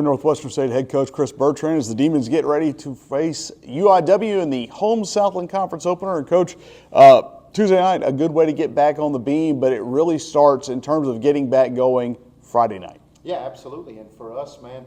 Northwestern State head coach Chris Bertrand as the Demons get ready to face UIW in the home Southland Conference opener. And Coach, Tuesday night, a good way to get back on the beam, but it really starts in terms of getting back going Friday night. Yeah, absolutely. And for us, man,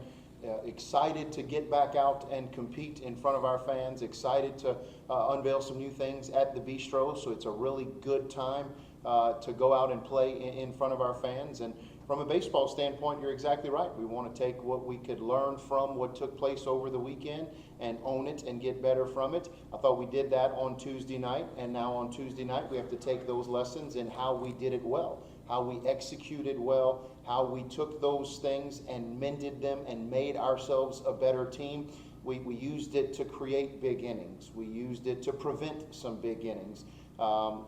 excited to get back out and compete in front of our fans, excited to unveil some new things at the Bistro. So it's a really good time to go out and play in front of our fans. And from a baseball standpoint, you're exactly right. We want to take what we could learn from what took place over the weekend and own it and get better from it. I thought we did that on Tuesday night, and now on Tuesday night we have to take those lessons in how we did it well, how we executed well, how we took those things and mended them and made ourselves a better team. We used it to create big innings. We used it to prevent some big innings.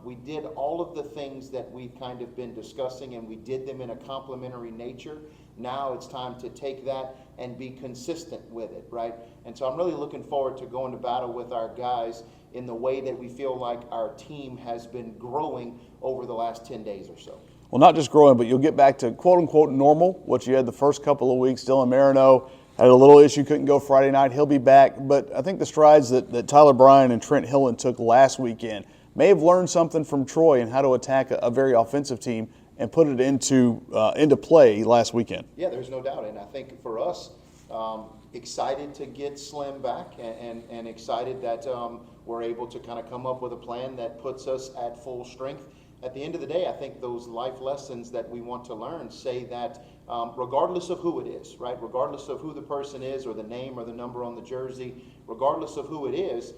We did all of the things that we've kind of been discussing, and we did them in a complementary nature. Now it's time to take that and be consistent with it, right? And so I'm really looking forward to going to battle with our guys in the way that we feel like our team has been growing over the last 10 days or so. Well, not just growing, but you'll get back to quote-unquote normal, what you had the first couple of weeks. Dylan Marino had a little issue, couldn't go Friday night. He'll be back. But I think the strides that Tyler Bryan and Trent Hillen took last weekend may have learned something from Troy and how to attack a very offensive team and put it into play last weekend. Yeah, there's no doubt. And I think for us, excited to get Slim back and excited that we're able to kind of come up with a plan that puts us at full strength. At the end of the day, I think those life lessons that we want to learn say that regardless of who it is, right, regardless of who the person is or the name or the number on the jersey, regardless of who it is,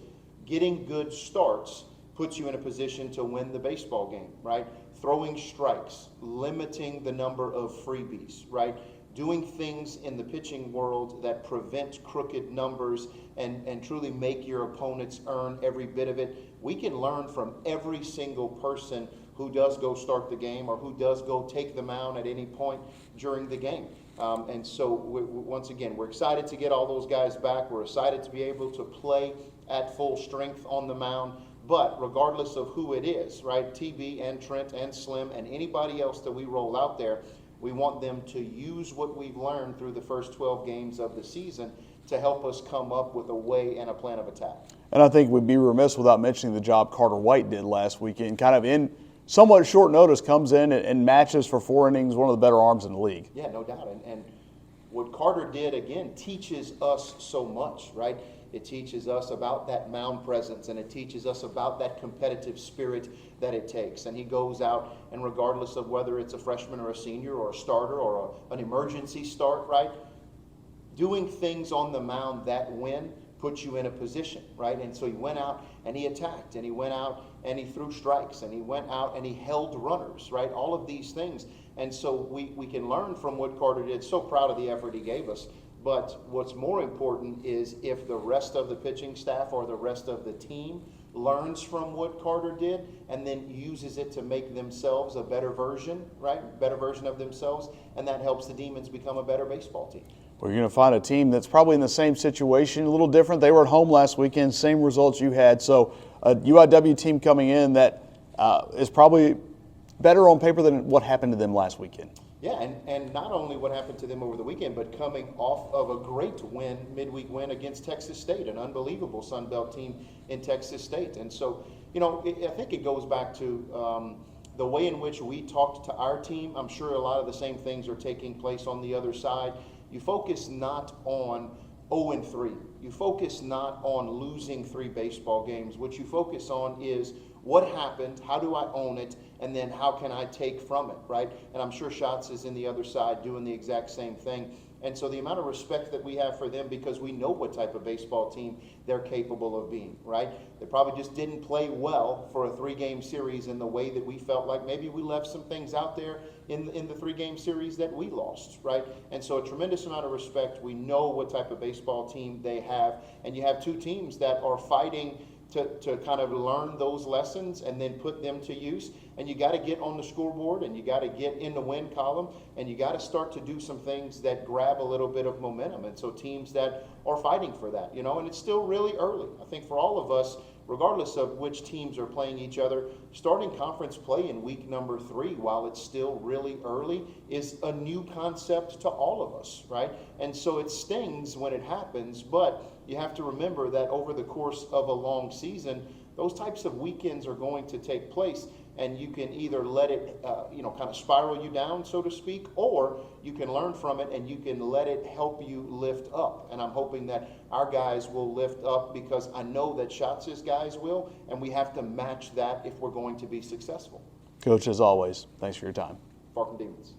getting good starts puts you in a position to win the baseball game, right? Throwing strikes, limiting the number of freebies, right? Doing things in the pitching world that prevent crooked numbers and truly make your opponents earn every bit of it. We can learn from every single person who does go start the game or who does go take the mound at any point during the game. And so, once again, we're excited to get all those guys back. We're excited to be able to play at full strength on the mound. But regardless of who it is, right, TB and Trent and Slim and anybody else that we roll out there, we want them to use what we've learned through the first 12 games of the season to help us come up with a way and a plan of attack. And I think we'd be remiss without mentioning the job Carter White did last weekend, kind of in somewhat short notice, comes in and matches for 4 innings, one of the better arms in the league. Yeah, no doubt. And what Carter did, again, teaches us so much, right? It teaches us about that mound presence, and it teaches us about that competitive spirit that it takes. And he goes out, and regardless of whether it's a freshman or a senior or a starter or an emergency start, right, doing things on the mound that win puts you in a position, right? And so he went out and he attacked, and he went out and he threw strikes, and he went out and he held runners, right? All of these things. And so we can learn from what Carter did. So proud of the effort he gave us. But what's more important is if the rest of the pitching staff or the rest of the team learns from what Carter did and then uses it to make themselves a better version, right? Better version of themselves, and that helps the Demons become a better baseball team. Well, you're going to find a team that's probably in the same situation, a little different. They were at home last weekend, same results you had. So a UIW team coming in that is probably better on paper than what happened to them last weekend. Yeah, and not only what happened to them over the weekend, but coming off of a great win, midweek win against Texas State, an unbelievable Sun Belt team in Texas State. And so, you know, I think it goes back to the way in which we talked to our team. I'm sure a lot of the same things are taking place on the other side. You focus not on 0-3. You focus not on losing 3 baseball games. What you focus on is what happened, how do I own it, and then how can I take from it, right? And I'm sure Schatz is in the other side doing the exact same thing. And so the amount of respect that we have for them, because we know what type of baseball team they're capable of being, right? They probably just didn't play well for a 3-game series in the way that we felt like maybe we left some things out there in the 3-game series that we lost, right? And so a tremendous amount of respect. We know what type of baseball team they have. And you have 2 teams that are fighting to kind of learn those lessons and then put them to use. And you got to get on the scoreboard, and you got to get in the win column, and you got to start to do some things that grab a little bit of momentum. And so teams that are fighting for that, you know, and it's still really early. I think for all of us, regardless of which teams are playing each other, starting conference play in week number 3, while it's still really early, is a new concept to all of us, right? And so it stings when it happens, but you have to remember that over the course of a long season, those types of weekends are going to take place, and you can either let it, kind of spiral you down, so to speak, or you can learn from it and you can let it help you lift up. And I'm hoping that our guys will lift up, because I know that Schatz's guys will, and we have to match that if we're going to be successful. Coach, as always, thanks for your time. Farkin Demons.